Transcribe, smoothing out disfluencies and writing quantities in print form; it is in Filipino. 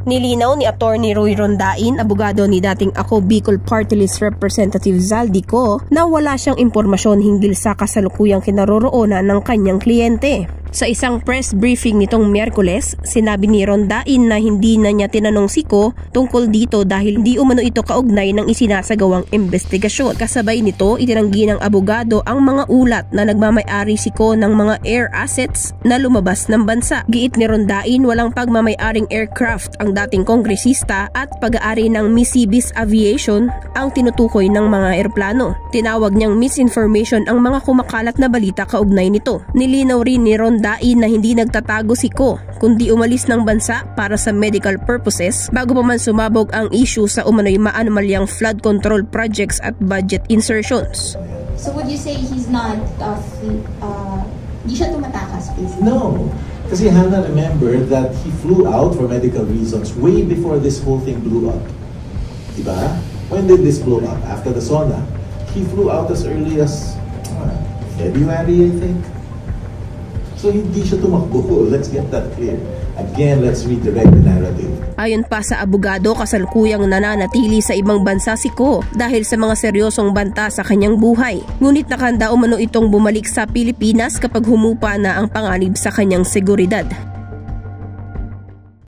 Nilinaw ni Attorney Roy Rondain, abogado ni dating Ako Bicol Party List Representative Zaldico, na wala siyang impormasyon hinggil sa kasalukuyang kinaroroonan ng kanyang kliyente. Sa isang press briefing nitong Miyerkules, sinabi ni Rondain na hindi na niya tinanong si Ko tungkol dito dahil hindi umano ito kaugnay ng isinasagawang investigasyon. Kasabay nito, itinanggi ng abogado ang mga ulat na nagmamay-ari si Ko ng mga air assets na lumabas ng bansa. Giit ni Rondain, walang pagmamay-aring aircraft ang dating kongresista at pag-aari ng Misibis Aviation ang tinutukoy ng mga eroplano. Tinawag niyang misinformation ang mga kumakalat na balita kaugnay nito. Nilinaw rin ni Rondain na hindi nagtatago si Ko, kundi umalis ng bansa para sa medical purposes bago pa man sumabog ang issue sa umano'y maanomalyang flood control projects at budget insertions. So would you say he's not, hindi siya tumatakas basically? No, kasi Hannah, remember that he flew out for medical reasons way before this whole thing blew up. Diba? When did this blow up? After the SONA. He flew out as early as February, I think. So hindi siya tumakbo. Let's get that clear. Again, let's redirect the narrative. Ayon pa sa abogado, kasalukuyang nananatili sa ibang bansa si Ko dahil sa mga seryosong banta sa kanyang buhay. Ngunit nakahanda umano itong bumalik sa Pilipinas kapag humupa na ang panganib sa kanyang seguridad.